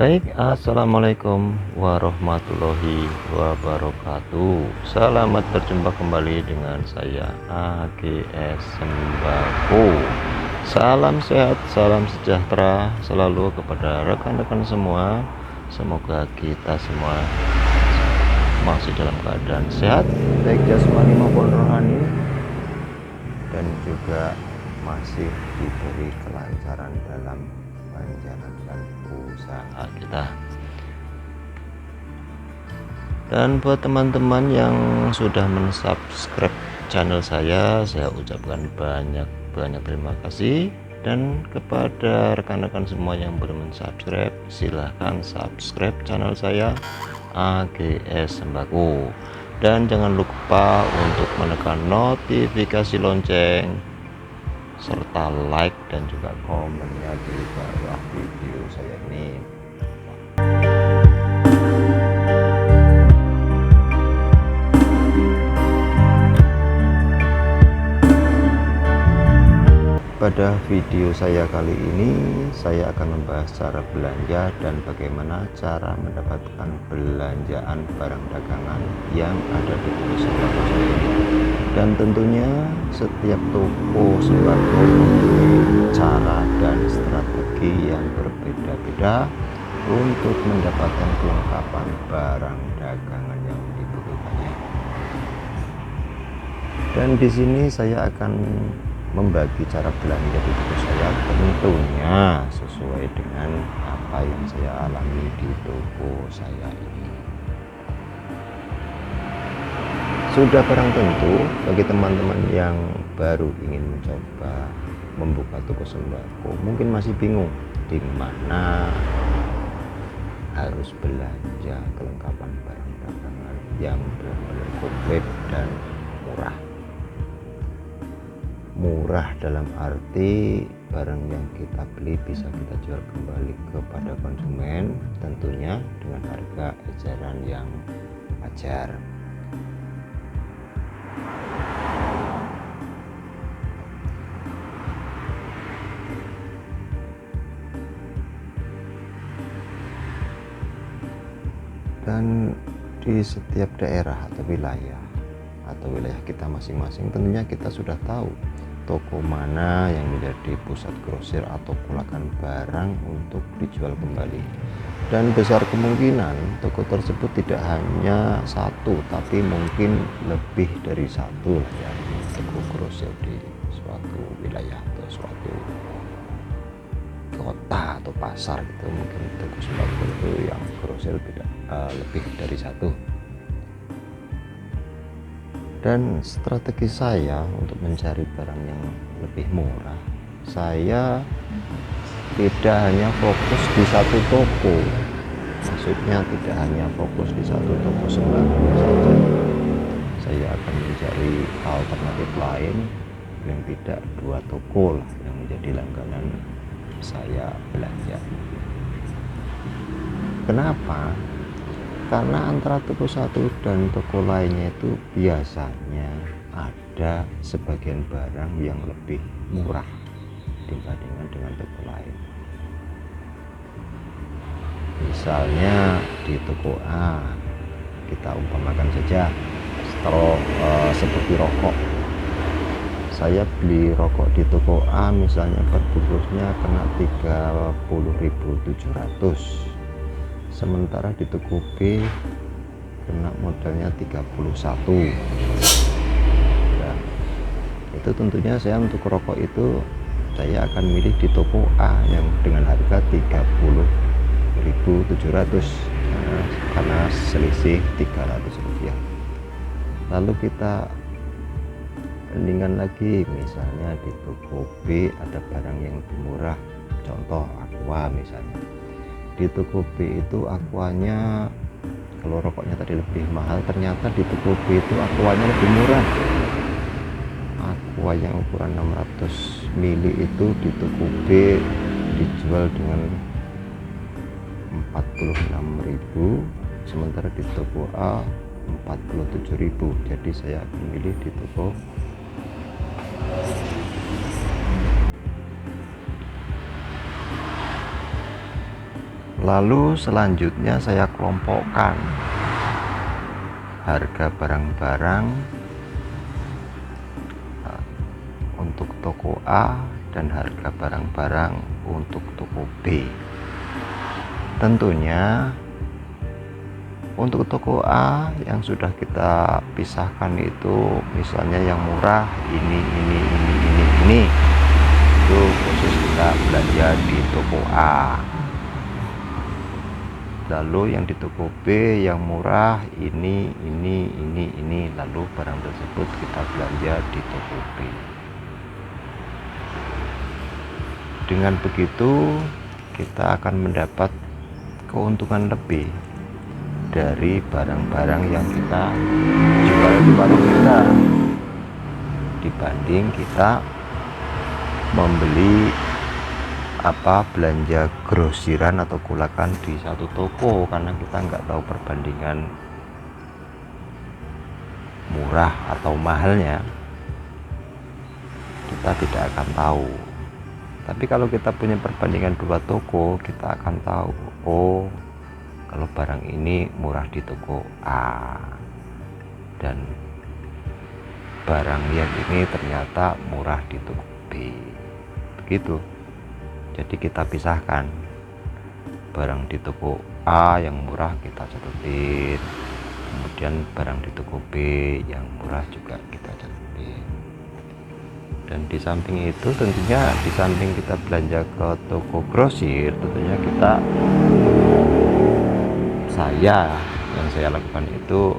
Baik, assalamualaikum warahmatullahi wabarakatuh. Selamat berjumpa kembali dengan saya AGS Sembako. Salam sehat, salam sejahtera selalu kepada rekan-rekan semua. Semoga kita semua masih dalam keadaan sehat, baik jasmani maupun rohani, dan juga masih diberi kelancaran dalam menjalankan usaha kita. Dan buat teman-teman yang sudah mensubscribe channel saya ucapkan banyak terima kasih. Dan kepada rekan-rekan semua yang belum mensubscribe, silahkan subscribe channel saya AGS Sembako. Dan jangan lupa untuk menekan notifikasi lonceng serta like dan juga komennya di bawah video saya ini. Pada video saya kali ini saya akan membahas cara belanja dan bagaimana cara mendapatkan belanjaan barang dagangan yang ada di toko sembako saya ini. Dan tentunya setiap toko sembako memiliki cara dan strategi yang berbeda-beda untuk mendapatkan kelengkapan barang dagangan yang dibutuhkannya. Dan di sini saya akan membagi cara belanja di toko saya, tentunya sesuai dengan apa yang saya alami di toko saya ini. Sudah barang tentu bagi teman-teman yang baru ingin mencoba membuka toko sembako, mungkin masih bingung di mana harus belanja kelengkapan barang dagangan yang benar-benar komplit dan murah. Murah dalam arti barang yang kita beli bisa kita jual kembali kepada konsumen, tentunya dengan harga eceran yang wajar. Dan di setiap daerah atau wilayah kita masing-masing, tentunya kita sudah tahu toko mana yang menjadi pusat grosir atau kulakan barang untuk dijual kembali. Dan besar kemungkinan toko tersebut tidak hanya satu, tapi mungkin lebih dari satu yang toko grosir di suatu wilayah atau suatu kota atau pasar gitu. Mungkin toko sembako itu yang grosir lebih dari satu. Dan strategi saya untuk mencari barang yang lebih murah, saya tidak hanya fokus di satu toko. Maksudnya tidak hanya fokus di satu toko sembako saja. Saya akan mencari alternatif lain, yang tidak dua toko lah yang menjadi langganan saya belanja. Kenapa? Karena antara toko satu dan toko lainnya itu biasanya ada sebagian barang yang lebih murah dibandingkan dengan toko lain. Misalnya di toko A, kita umpamakan saja seperti rokok. Saya beli rokok di toko A misalnya per bungkusnya kena 30.700. Sementara di toko B kena modalnya 31. Nah, itu tentunya saya untuk rokok itu saya akan milih di toko A yang dengan harga 30.700 karena selisih 300 rupiah. Lalu kita bandingkan lagi, misalnya di toko B ada barang yang lebih murah, contoh Aqua misalnya. Di toko B itu aquanya, kalau rokoknya tadi lebih mahal, ternyata di toko B itu aquanya lebih murah. Aqua yang ukuran 600 ml itu di toko B dijual dengan 46.000, sementara di toko A 47.000. Jadi saya akan milih di toko Lalu selanjutnya saya kelompokkan harga barang-barang untuk toko A dan harga barang-barang untuk toko B. Tentunya untuk toko A yang sudah kita pisahkan itu, misalnya yang murah ini itu khusus kita belanja di toko A. Lalu yang di toko B yang murah ini, lalu barang tersebut kita belanja di toko B. Dengan begitu kita akan mendapat keuntungan lebih dari barang-barang yang kita jual di warung kita dibanding kita membeli belanja grosiran atau kulakan di satu toko, karena kita nggak tahu perbandingan murah atau mahalnya, kita tidak akan tahu. Tapi kalau kita punya perbandingan dua toko, kita akan tahu, oh kalau barang ini murah di toko A dan barang yang ini ternyata murah di toko B, begitu. Jadi kita pisahkan, barang di toko A yang murah kita catetin, kemudian barang di toko B yang murah juga kita catetin. Dan di samping itu tentunya, di samping kita belanja ke toko grosir, tentunya yang saya lakukan itu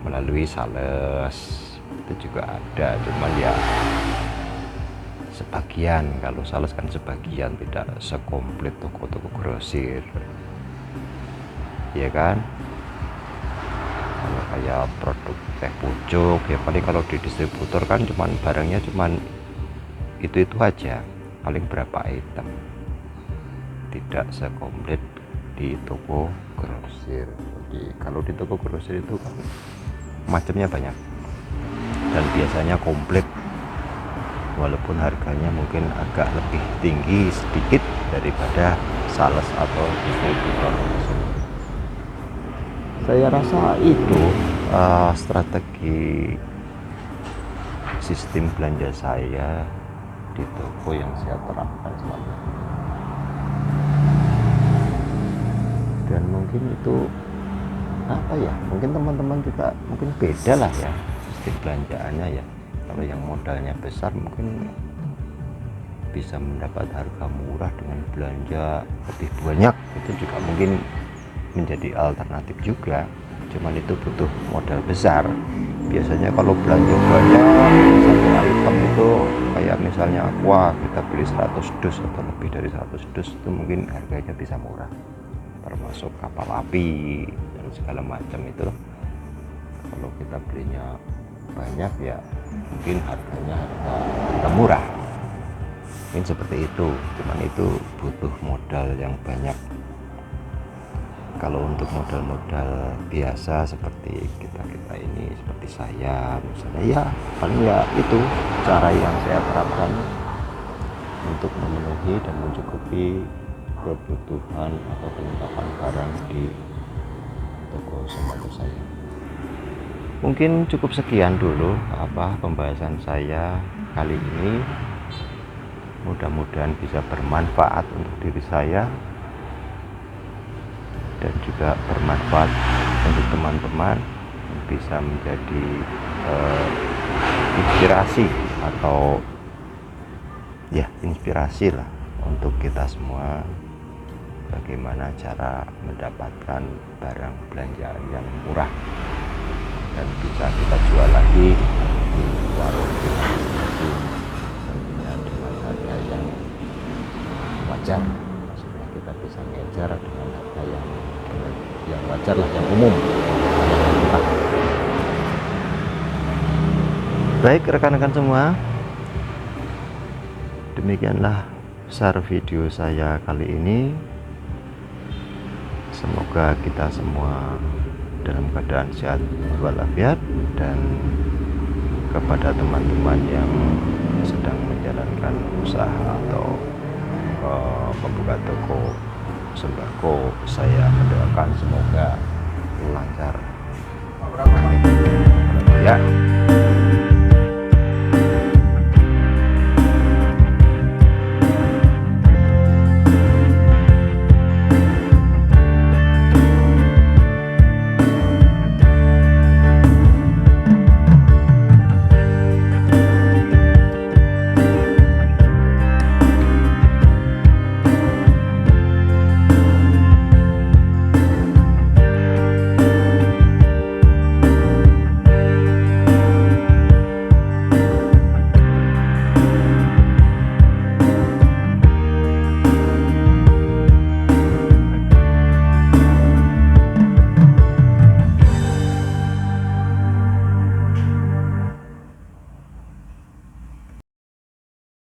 melalui sales, itu juga ada, cuman ya sebagian. Kalau sales kan sebagian, tidak sekomplit toko-toko grosir, ya kan. Kalau kayak produk teh pucuk ya paling kalau di distributor kan cuman barangnya cuman itu aja, paling berapa item, tidak sekomplit di toko grosir. Jadi kalau di toko grosir itu kan macamnya banyak dan biasanya komplit, walaupun harganya mungkin agak lebih tinggi sedikit daripada sales atau distributor. Saya rasa itu strategi sistem belanja saya di toko yang saya terapkan selama ini. Dan mungkin itu mungkin teman-teman juga mungkin beda lah ya sistem belanjaannya ya. Kalau yang modalnya besar mungkin bisa mendapat harga murah dengan belanja lebih banyak, itu juga mungkin menjadi alternatif juga, cuman itu butuh modal besar. Biasanya kalau belanja banyak satu item itu kayak misalnya aqua, kita beli 100 dus atau lebih dari 100 dus, itu mungkin harganya bisa murah, termasuk kapal api dan segala macam itu. Kalau kita belinya banyak ya mungkin harga murah, mungkin seperti itu, cuman itu butuh modal yang banyak. Kalau untuk modal-modal biasa seperti kita ini, seperti saya misalnya, ya paling ya itu cara yang saya terapkan untuk memenuhi dan mencukupi kebutuhan atau kelengkapan barang di toko sembako saya. Mungkin cukup sekian dulu pembahasan saya kali ini, mudah-mudahan bisa bermanfaat untuk diri saya dan juga bermanfaat untuk teman-teman, bisa menjadi inspirasi atau ya inspirasi lah untuk kita semua, bagaimana cara mendapatkan barang belanjaan yang murah dan bisa kita jual lagi di warung kita masing-masing, tentunya dengan harga yang wajar. Maksudnya kita bisa ngejar dengan harga yang wajar lah, yang umum. Baik rekan-rekan semua, demikianlah besar video saya kali ini. Semoga kita semua dalam keadaan sehat walafiat, dan kepada teman-teman yang sedang menjalankan usaha atau membuka toko sembako. Saya mendoakan semoga lancar ya.